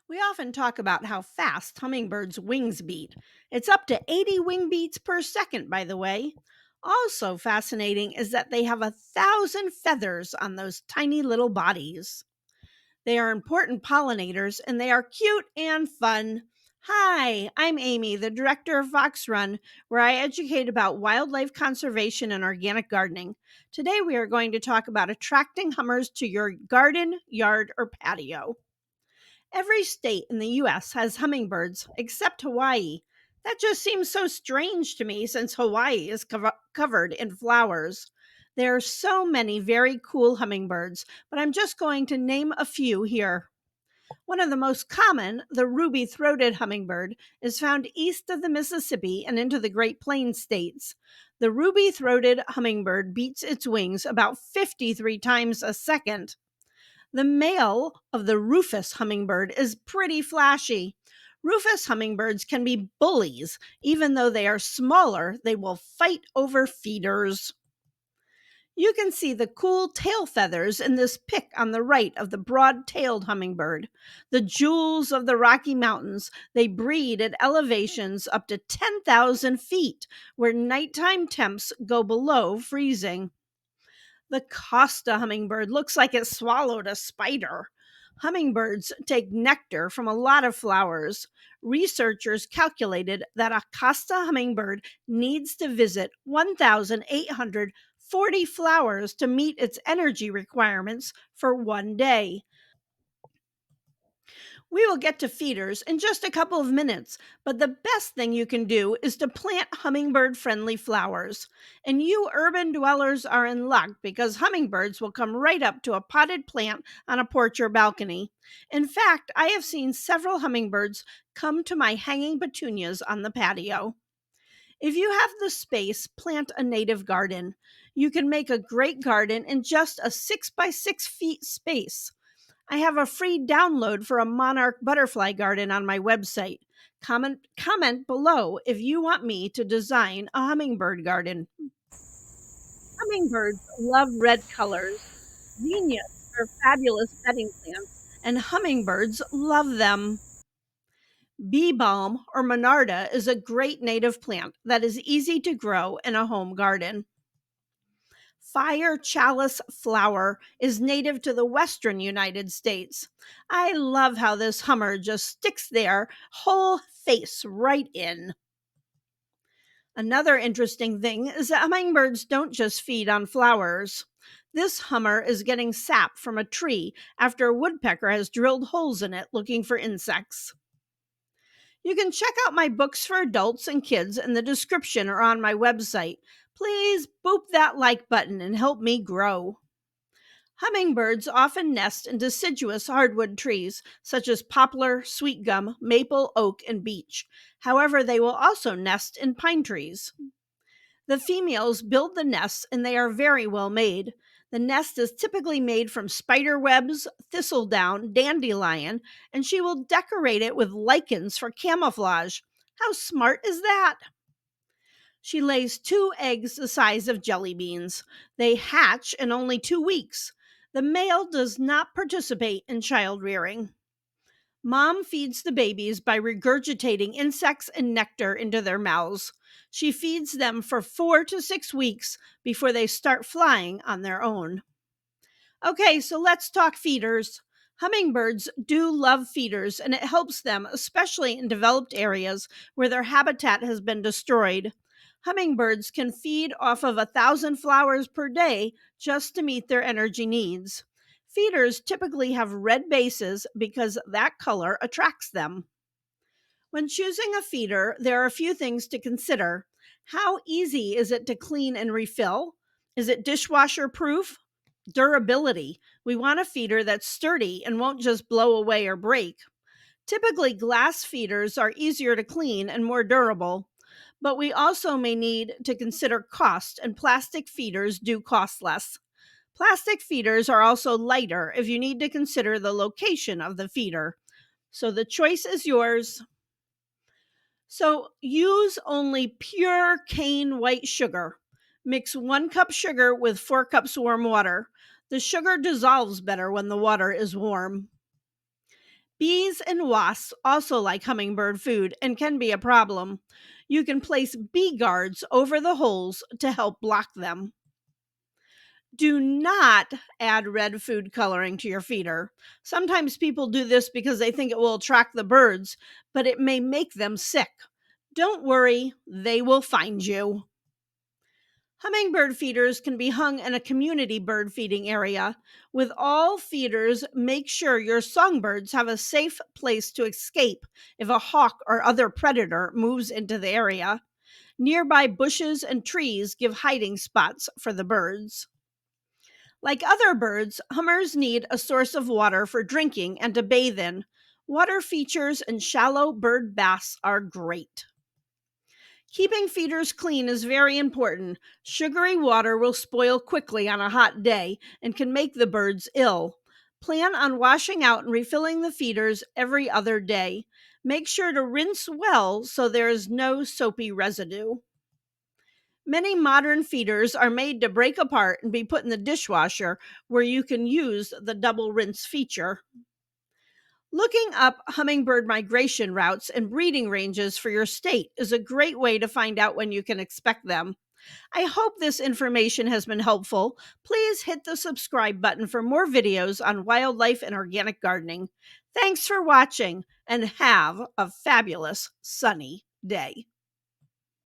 We often talk about how fast hummingbirds' wings beat. It's up to 80 wing beats per second, by the way. Also fascinating is that they have 1,000 feathers on those tiny little bodies. They are important pollinators and they are cute and fun. Hi, I'm Amy, the director of Fox Run, where I educate about wildlife conservation and organic gardening. Today we are going to talk about attracting hummers to your garden, yard, or patio. Every state in the US has hummingbirds except Hawaii. That just seems so strange to me since Hawaii is covered in flowers. There are so many very cool hummingbirds, but I'm just going to name a few here. One of the most common, the ruby throated hummingbird, is found east of the Mississippi and into the Great Plains states. The ruby throated hummingbird beats its wings about 53 times a second. The male of the rufous hummingbird is pretty flashy. Rufous hummingbirds can be bullies. Even though they are smaller, they will fight over feeders. You can see the cool tail feathers in this pic on the right of the broad tailed hummingbird. The jewels of the Rocky Mountains, they breed at elevations up to 10,000 feet, where nighttime temps go below freezing. The Costa hummingbird looks like it swallowed a spider. Hummingbirds take nectar from a lot of flowers. Researchers calculated that a Costa hummingbird needs to visit 1,840 flowers to meet its energy requirements for one day. We will get to feeders in just a couple of minutes, but the best thing you can do is to plant hummingbird friendly flowers. And you urban dwellers are in luck because hummingbirds will come right up to a potted plant on a porch or balcony. In fact, I have seen several hummingbirds come to my hanging petunias on the patio. If you have the space, plant a native garden. You can make a great garden in just a 6 by 6 feet space. I have a free download for a monarch butterfly garden on my website. Comment below if you want me to design a hummingbird garden. Hummingbirds love red colors. Zinnias are fabulous bedding plants, and hummingbirds love them. Bee balm or monarda is a great native plant that is easy to grow in a home garden. Fire chalice flower is native to the western United States. I love how this hummer just sticks their whole face right in. Another interesting thing is that hummingbirds don't just feed on flowers. This hummer is getting sap from a tree after a woodpecker has drilled holes in it looking for insects. You can check out my books for adults and kids in the description or on my website. Please boop that like button and help me grow. Hummingbirds often nest in deciduous hardwood trees such as poplar, sweet gum, maple, oak, and beech. However, they will also nest in pine trees. The females build the nests and they are very well made. The nest is typically made from spider webs, thistledown, dandelion, and she will decorate it with lichens for camouflage. How smart is that? She lays two eggs the size of jelly beans. They hatch in only 2 weeks. The male does not participate in child rearing. Mom feeds the babies by regurgitating insects and nectar into their mouths. She feeds them for 4 to 6 weeks before they start flying on their own. Okay, so let's talk feeders. Hummingbirds do love feeders, and it helps them, especially in developed areas where their habitat has been destroyed. Hummingbirds can feed off of 1,000 flowers per day just to meet their energy needs. Feeders typically have red bases because that color attracts them. When choosing a feeder, there are a few things to consider. How easy is it to clean and refill? Is it dishwasher proof? Durability. We want a feeder that's sturdy and won't just blow away or break. Typically, glass feeders are easier to clean and more durable, but we also may need to consider cost, and plastic feeders do cost less. Plastic feeders are also lighter if you need to consider the location of the feeder. So the choice is yours. So use only pure cane white sugar. Mix 1 cup sugar with 4 cups warm water. The sugar dissolves better when the water is warm. Bees and wasps also like hummingbird food and can be a problem. You can place bee guards over the holes to help block them. Do not add red food coloring to your feeder. Sometimes people do this because they think it will attract the birds, but it may make them sick. Don't worry, they will find you. Hummingbird feeders can be hung in a community bird feeding area. With all feeders, make sure your songbirds have a safe place to escape if a hawk or other predator moves into the area. Nearby bushes and trees give hiding spots for the birds. Like other birds, hummers need a source of water for drinking and to bathe in. Water features and shallow bird baths are great. Keeping feeders clean is very important. Sugary water will spoil quickly on a hot day and can make the birds ill. Plan on washing out and refilling the feeders every other day. Make sure to rinse well so there is no soapy residue. Many modern feeders are made to break apart and be put in the dishwasher, where you can use the double rinse feature. Looking up hummingbird migration routes and breeding ranges for your state is a great way to find out when you can expect them. I hope this information has been helpful. Please hit the subscribe button for more videos on wildlife and organic gardening. Thanks for watching and have a fabulous sunny day.